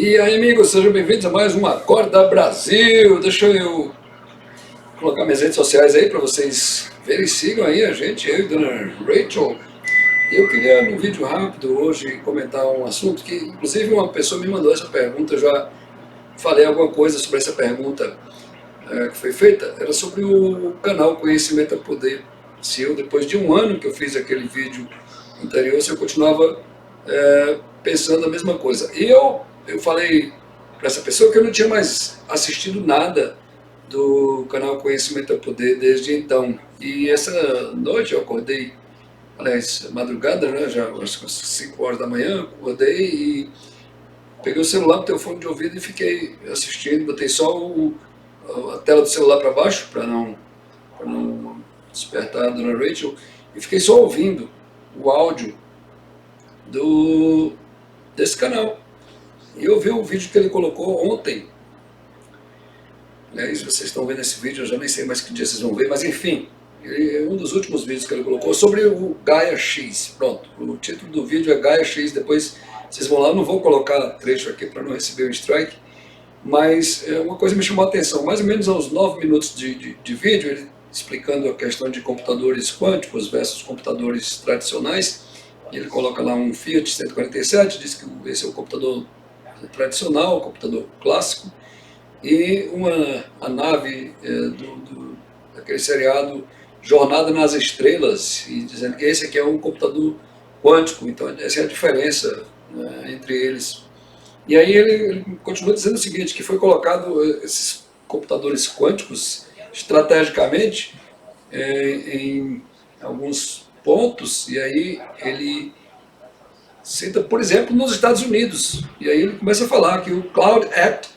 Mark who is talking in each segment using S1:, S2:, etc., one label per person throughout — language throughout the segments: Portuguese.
S1: E aí, amigos, sejam bem-vindos a mais um Acorda Brasil. Deixa eu colocar minhas redes sociais aí para vocês verem. Sigam aí a gente, eu e a dona Rachel. Eu queria, num vídeo rápido hoje, comentar um assunto que, inclusive, uma pessoa me mandou essa pergunta. Eu já falei alguma coisa sobre essa pergunta que foi feita. Era sobre o canal Conhecimento é Poder. Se eu, depois de um ano que eu fiz aquele vídeo anterior, se eu continuava pensando a mesma coisa. E eu falei para essa pessoa que eu não tinha mais assistido nada do canal Conhecimento é Poder desde então. E essa noite eu acordei, aliás, madrugada, né, já às 5 horas da manhã, acordei e peguei o celular, botei o fone de ouvido e fiquei assistindo. Botei só a tela do celular para baixo, para não despertar a dona Rachel, e fiquei só ouvindo o áudio desse canal. E eu vi o vídeo que ele colocou ontem. Aliás, vocês estão vendo esse vídeo, eu já nem sei mais que dia vocês vão ver, mas enfim, é um dos últimos vídeos que ele colocou sobre o Gaia X. Pronto, o título do vídeo é Gaia X, depois vocês vão lá, eu não vou colocar trecho aqui para não receber o strike, mas uma coisa me chamou a atenção, mais ou menos aos 9 minutos de vídeo, ele explicando a questão de computadores quânticos versus computadores tradicionais. Ele coloca lá um Fiat 147, diz que esse é o computador tradicional, o computador clássico, e a nave daquele seriado Jornada nas Estrelas, e dizendo que esse aqui é um computador quântico. Então essa é a diferença, né, entre eles. E aí ele continua dizendo o seguinte, que foi colocado esses computadores quânticos estrategicamente em alguns pontos, e aí ele cita, por exemplo, nos Estados Unidos, e aí ele começa a falar que o Cloud Act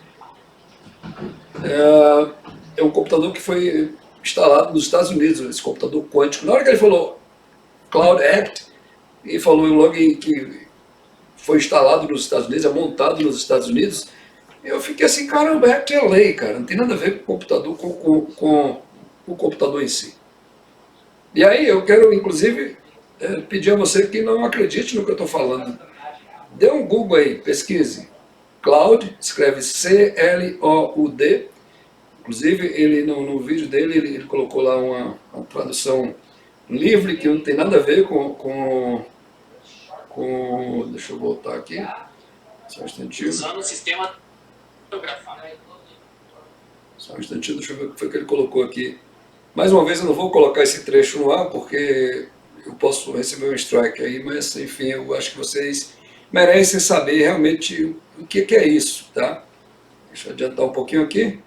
S1: é um computador que foi instalado nos Estados Unidos, esse computador quântico. Na hora que ele falou Cloud Act, e falou logo que foi instalado nos Estados Unidos, é montado nos Estados Unidos, eu fiquei assim, caramba, Act é lei, cara, não tem nada a ver com o computador, com o computador em si. E aí eu quero, inclusive, pedir a você que não acredite no que eu estou falando. Dê um Google aí, pesquise. Cloud, escreve C-L-O-U-D. Inclusive, ele no vídeo dele, ele colocou lá uma tradução livre, que não tem nada a ver com deixa eu voltar aqui. Só um instantinho.
S2: Usando o sistema
S1: Só um instantinho, deixa eu ver o que foi que ele colocou aqui. Mais uma vez, eu não vou colocar esse trecho no ar, porque eu posso receber um strike aí, mas enfim, eu acho que vocês merecem saber realmente o que é isso, tá? Deixa eu adiantar um pouquinho aqui.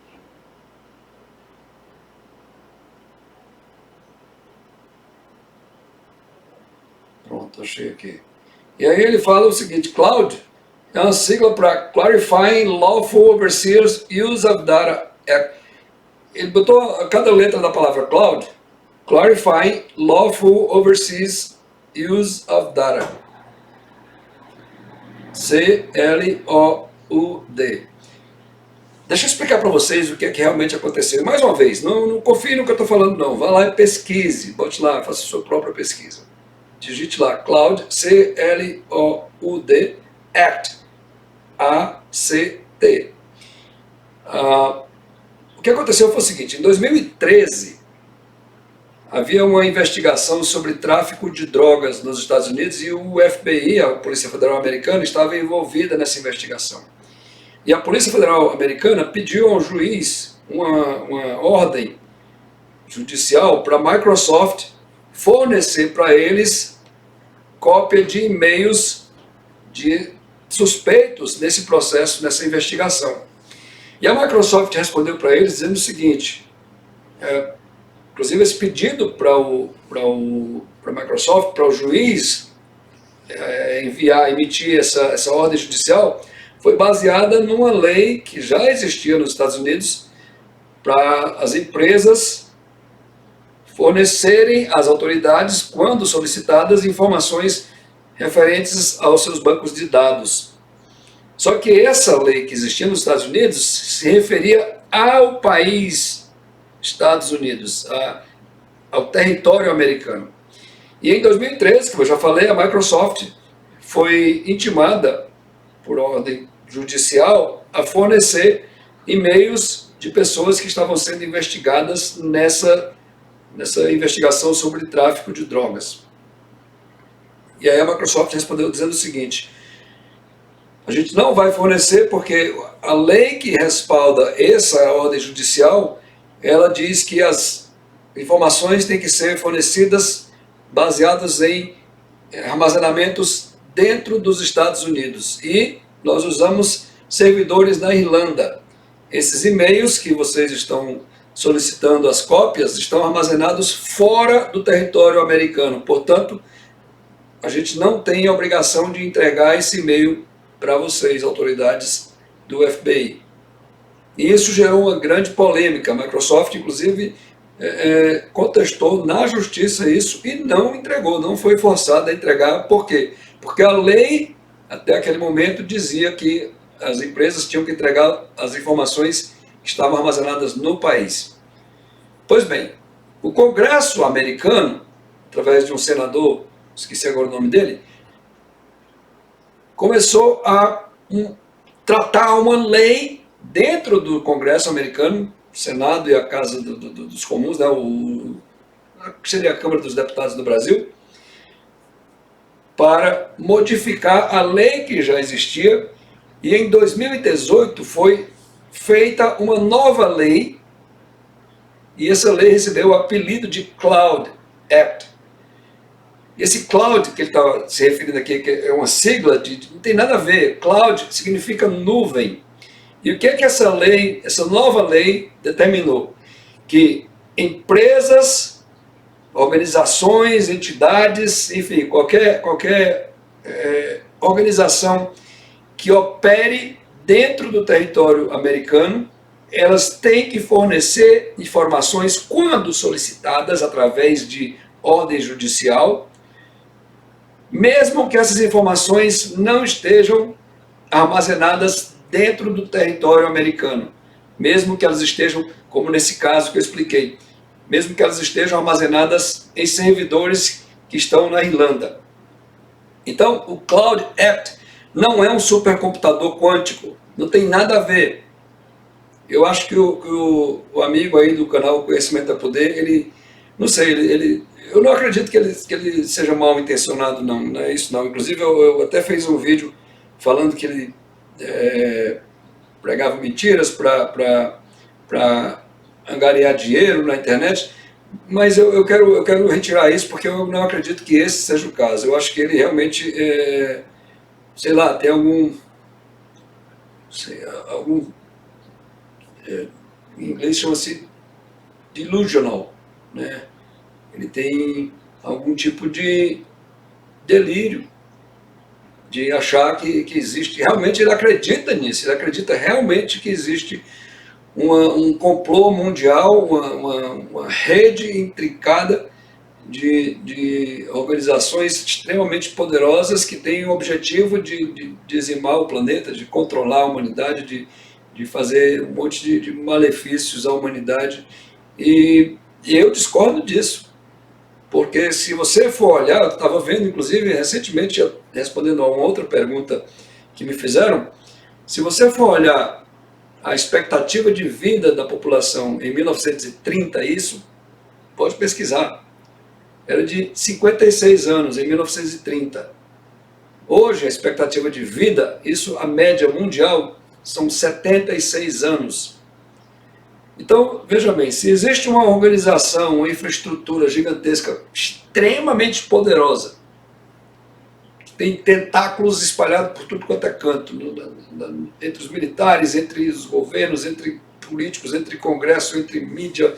S1: Pronto, achei aqui. E aí ele fala o seguinte, Cloud é uma sigla para Clarifying Lawful Overseers Use of Data Act. Ele botou cada letra da palavra Cloud, Clarifying Lawful Overseas Use of Data. C-L-O-U-D. Deixa eu explicar para vocês o que é que realmente aconteceu. Mais uma vez, não confie no que eu estou falando não. Vá lá e pesquise, bote lá, faça a sua própria pesquisa. Digite lá, Cloud, C-L-O-U-D, Act, A-C-T. O que aconteceu foi o seguinte, em 2013, havia uma investigação sobre tráfico de drogas nos Estados Unidos e o FBI, a Polícia Federal Americana, estava envolvida nessa investigação. E a Polícia Federal Americana pediu ao juiz uma ordem judicial para a Microsoft fornecer para eles cópia de e-mails de suspeitos nesse processo, nessa investigação. E a Microsoft respondeu para eles dizendo o seguinte, inclusive esse pedido para a Microsoft, para o juiz emitir essa ordem judicial, foi baseada numa lei que já existia nos Estados Unidos para as empresas fornecerem às autoridades, quando solicitadas, informações referentes aos seus bancos de dados. Só que essa lei que existia nos Estados Unidos se referia ao país Estados Unidos, ao território americano. E em 2013, como eu já falei, a Microsoft foi intimada, por ordem judicial a fornecer e-mails de pessoas que estavam sendo investigadas nessa investigação sobre tráfico de drogas. E aí a Microsoft respondeu dizendo o seguinte: a gente não vai fornecer porque a lei que respalda essa ordem judicial, ela diz que as informações têm que ser fornecidas baseadas em armazenamentos dentro dos Estados Unidos. E nós usamos servidores na Irlanda. Esses e-mails que vocês estão solicitando as cópias estão armazenados fora do território americano. Portanto, a gente não tem a obrigação de entregar esse e-mail para vocês, autoridades do FBI. E isso gerou uma grande polêmica. A Microsoft, inclusive, contestou na justiça isso e não entregou, não foi forçada a entregar. Por quê? Porque a lei, até aquele momento, dizia que as empresas tinham que entregar as informações que estavam armazenadas no país. Pois bem, o Congresso americano, através de um senador, esqueci agora o nome dele, começou a tratar uma lei dentro do Congresso americano, o Senado e a Casa dos Comuns, né, que seria a Câmara dos Deputados do Brasil, para modificar a lei que já existia, e em 2018 foi feita uma nova lei, e essa lei recebeu o apelido de Cloud Act. Esse cloud que ele estava se referindo aqui, que é uma sigla, não tem nada a ver. Cloud significa nuvem. E o que é que essa lei, essa nova lei determinou? Que empresas, organizações, entidades, enfim, qualquer organização que opere dentro do território americano, elas têm que fornecer informações quando solicitadas através de ordem judicial, mesmo que essas informações não estejam armazenadas dentro do território americano, mesmo que elas estejam, como nesse caso que eu expliquei, mesmo que elas estejam armazenadas em servidores que estão na Irlanda. Então, o Cloud Act não é um supercomputador quântico, não tem nada a ver. Eu acho que o amigo aí do canal Conhecimento é Poder, ele, não sei, eu não acredito que ele seja mal intencionado, não é isso não. Inclusive eu até fiz um vídeo falando que ele pregava mentiras para angariar dinheiro na internet, mas eu quero retirar isso porque eu não acredito que esse seja o caso. Eu acho que ele realmente, sei lá, tem algum em inglês chama-se delusional, né? Ele tem algum tipo de delírio, de achar que existe, realmente ele acredita nisso, ele acredita realmente que existe um complô mundial, uma rede intricada de organizações extremamente poderosas que têm o objetivo de dizimar o planeta, de controlar a humanidade, de fazer um monte de malefícios à humanidade. E eu discordo disso. Porque se você for olhar, eu estava vendo, inclusive, recentemente, respondendo a uma outra pergunta que me fizeram, se você for olhar a expectativa de vida da população em 1930, isso, pode pesquisar, era de 56 anos em 1930. Hoje, a expectativa de vida, isso, a média mundial, são 76 anos. Então, veja bem, se existe uma organização, uma infraestrutura gigantesca, extremamente poderosa, que tem tentáculos espalhados por tudo quanto é canto, entre os militares, entre os governos, entre políticos, entre congresso, entre mídia,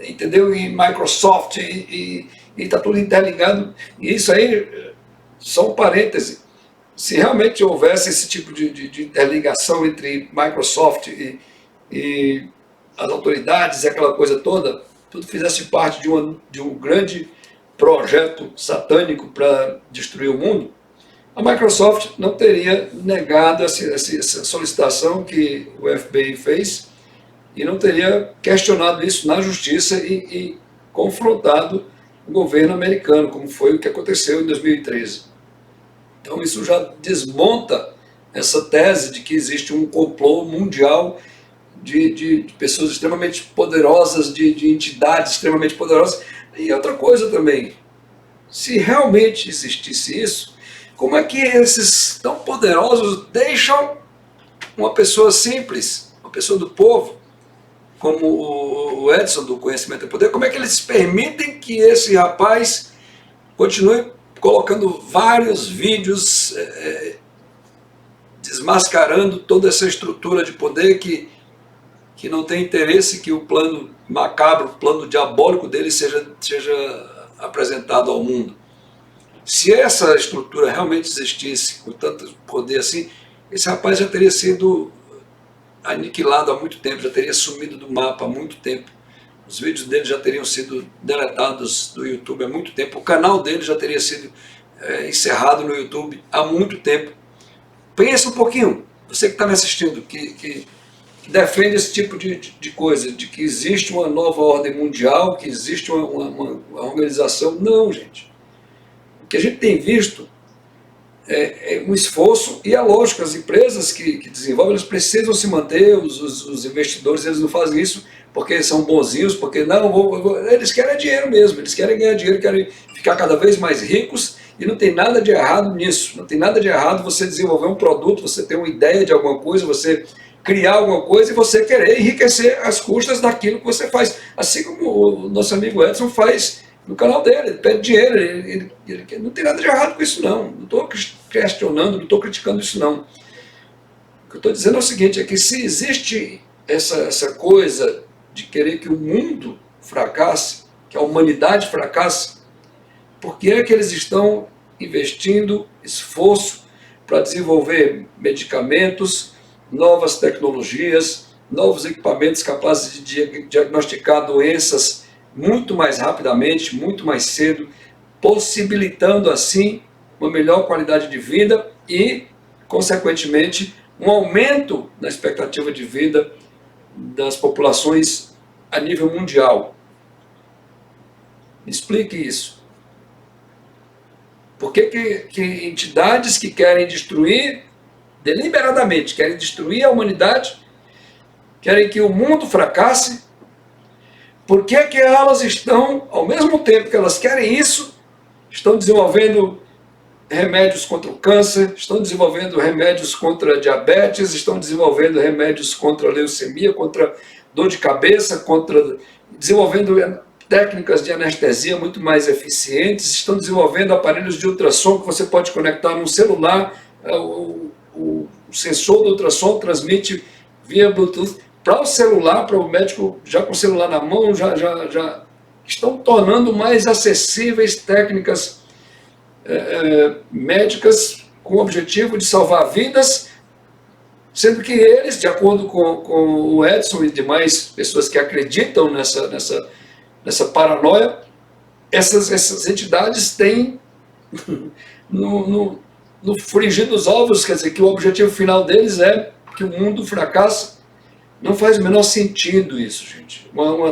S1: entendeu? E Microsoft, e está tudo interligado, e isso aí, só um parêntese, se realmente houvesse esse tipo de interligação entre Microsoft e as autoridades e aquela coisa toda, tudo fizesse parte de um grande projeto satânico para destruir o mundo, a Microsoft não teria negado essa solicitação que o FBI fez e não teria questionado isso na justiça e confrontado o governo americano, como foi o que aconteceu em 2013. Então isso já desmonta essa tese de que existe um complô mundial de pessoas extremamente poderosas, de entidades extremamente poderosas. E outra coisa também, se realmente existisse isso, como é que esses tão poderosos deixam uma pessoa simples, uma pessoa do povo, como o Edson do Conhecimento e Poder, como é que eles permitem que esse rapaz continue colocando vários vídeos desmascarando toda essa estrutura de poder que não tem interesse que o plano macabro, o plano diabólico dele seja apresentado ao mundo? Se essa estrutura realmente existisse, com tanto poder assim, esse rapaz já teria sido aniquilado há muito tempo, já teria sumido do mapa há muito tempo. Os vídeos dele já teriam sido deletados do YouTube há muito tempo, o canal dele já teria sido encerrado no YouTube há muito tempo. Pensa um pouquinho, você que está me assistindo, que defende esse tipo de coisa, de que existe uma nova ordem mundial, que existe uma organização. Não, gente. O que a gente tem visto é um esforço, e é lógico, as empresas que desenvolvem, elas precisam se manter, os investidores, eles não fazem isso porque são bonzinhos, porque não, eles querem dinheiro mesmo, eles querem ganhar dinheiro, querem ficar cada vez mais ricos, e não tem nada de errado nisso, não tem nada de errado você desenvolver um produto, você ter uma ideia de alguma coisa, você criar alguma coisa e você querer enriquecer às custas daquilo que você faz, assim como o nosso amigo Edson faz no canal dele, ele pede dinheiro, ele não tem nada de errado com isso não estou questionando, não estou criticando isso não. O que eu estou dizendo é o seguinte, é que se existe essa coisa de querer que o mundo fracasse, que a humanidade fracasse, por que é que eles estão investindo esforço para desenvolver medicamentos, novas tecnologias, novos equipamentos capazes de diagnosticar doenças muito mais rapidamente, muito mais cedo, possibilitando assim uma melhor qualidade de vida e, consequentemente, um aumento na expectativa de vida das populações a nível mundial? Me explique isso. Por que entidades que querem destruir, deliberadamente, querem destruir a humanidade, querem que o mundo fracasse, por que elas estão, ao mesmo tempo que elas querem isso, estão desenvolvendo remédios contra o câncer, estão desenvolvendo remédios contra a diabetes, estão desenvolvendo remédios contra a leucemia, contra dor de cabeça, desenvolvendo técnicas de anestesia muito mais eficientes, estão desenvolvendo aparelhos de ultrassom que você pode conectar num celular, o sensor do ultrassom transmite via Bluetooth para o celular, para o médico já com o celular na mão, já estão tornando mais acessíveis técnicas médicas com o objetivo de salvar vidas, sendo que eles, de acordo com o Edson e demais pessoas que acreditam nessa paranoia, essas entidades têm no frigir dos ovos, quer dizer, que o objetivo final deles é que o mundo fracasse. Não faz o menor sentido isso, gente. Uma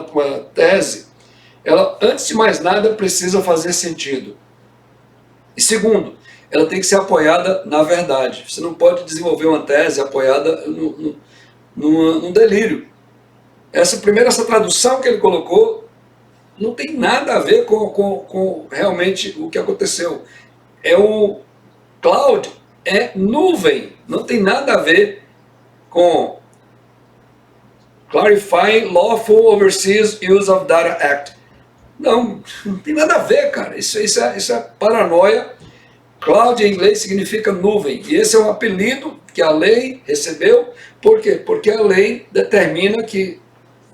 S1: tese, ela, antes de mais nada, precisa fazer sentido. E segundo, ela tem que ser apoiada na verdade. Você não pode desenvolver uma tese apoiada num delírio. Essa tradução que ele colocou não tem nada a ver com realmente o que aconteceu. O cloud é nuvem, não tem nada a ver com Clarifying Lawful Overseas Use of Data Act. Não tem nada a ver, cara. Isso é paranoia. Cloud em inglês significa nuvem. E esse é um apelido que a lei recebeu. Por quê? Porque a lei determina que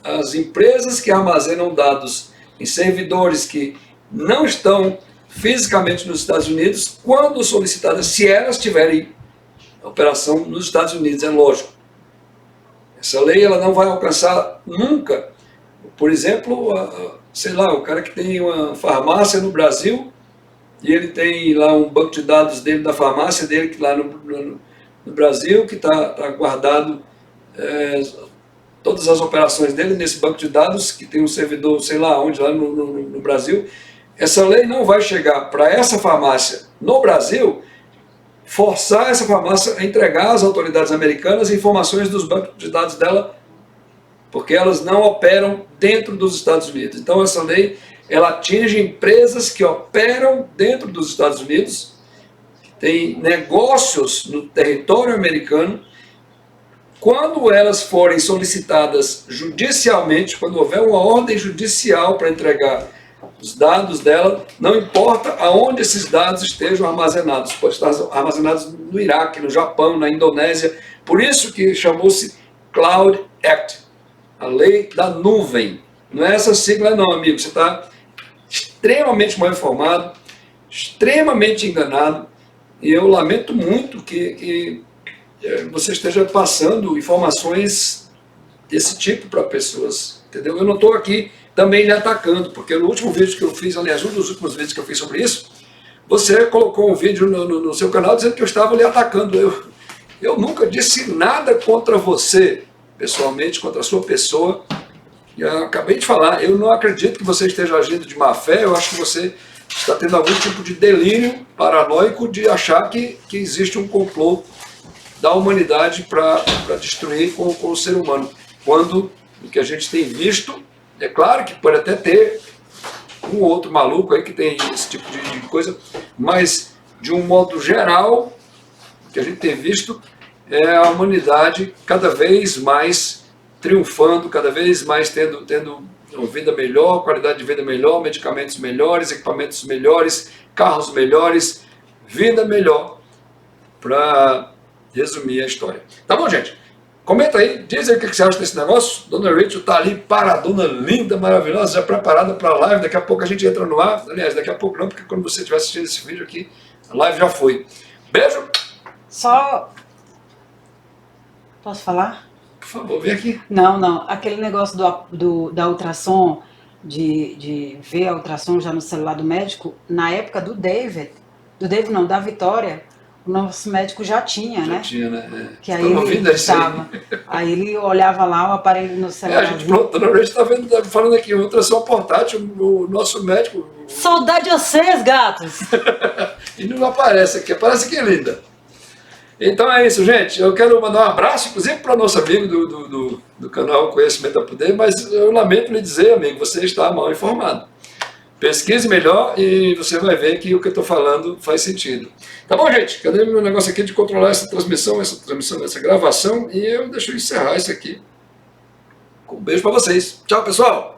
S1: as empresas que armazenam dados em servidores que não estão fisicamente nos Estados Unidos, quando solicitadas, se elas tiverem operação nos Estados Unidos, é lógico. Essa lei ela não vai alcançar nunca, por exemplo, sei lá, o cara que tem uma farmácia no Brasil e ele tem lá um banco de dados dele da farmácia dele que lá no Brasil, que está guardado todas as operações dele nesse banco de dados, que tem um servidor, sei lá onde, lá no Brasil. Essa lei não vai chegar para essa farmácia no Brasil forçar essa farmácia a entregar às autoridades americanas informações dos bancos de dados dela, porque elas não operam dentro dos Estados Unidos. Então essa lei, ela atinge empresas que operam dentro dos Estados Unidos, que têm negócios no território americano. Quando elas forem solicitadas judicialmente, quando houver uma ordem judicial para entregar os dados dela, não importa aonde esses dados estejam armazenados, pode estar armazenados no Iraque, no Japão, na Indonésia, por isso que chamou-se Cloud Act, a lei da nuvem. Não é essa sigla não, amigo, você está extremamente mal informado, extremamente enganado, e eu lamento muito que você esteja passando informações desse tipo para pessoas, entendeu? Eu não estou aqui também lhe atacando, porque no último vídeo que eu fiz, aliás, um dos últimos vídeos que eu fiz sobre isso, você colocou um vídeo no seu canal dizendo que eu estava lhe atacando. Eu nunca disse nada contra você, pessoalmente, contra a sua pessoa. Eu acabei de falar, eu não acredito que você esteja agindo de má fé, eu acho que você está tendo algum tipo de delírio paranoico de achar que existe um complô da humanidade para destruir com o ser humano, quando o que a gente tem visto, é claro que pode até ter um outro maluco aí que tem esse tipo de coisa, mas de um modo geral, o que a gente tem visto é a humanidade cada vez mais triunfando, cada vez mais tendo uma vida melhor, qualidade de vida melhor, medicamentos melhores, equipamentos melhores, carros melhores, vida melhor, para resumir a história. Tá bom, gente? Comenta aí, diz aí o que você acha desse negócio. Dona Rachel tá ali paradona, linda, maravilhosa, já preparada para a live. Daqui a pouco a gente entra no ar. Aliás, daqui a pouco não, porque quando você estiver assistindo esse vídeo aqui, a live já foi. Beijo!
S2: Só... Posso falar?
S1: Por favor, vem aqui.
S2: Não. Aquele negócio da ultrassom, de ver a ultrassom já no celular do médico, na época do David não, da Vitória, o nosso médico já tinha, né?
S1: Já tinha, né?
S2: Que aí ele estava. Aí ele olhava lá o aparelho no celular.
S1: A gente, pronto, a Dona Rachel tá falando aqui, ultrassom portátil, o nosso médico.
S2: Saudade de vocês, gatos!
S1: E não aparece aqui, aparece aqui, linda. Então é isso, gente. Eu quero mandar um abraço, inclusive, para o nosso amigo do canal Conhecimento a Poder, mas eu lamento lhe dizer, amigo, você está mal informado. Pesquise melhor e você vai ver que o que eu estou falando faz sentido. Tá bom, gente? Cadê meu negócio aqui de controlar essa transmissão, essa gravação? E eu deixo eu encerrar isso aqui. Um beijo para vocês. Tchau, pessoal!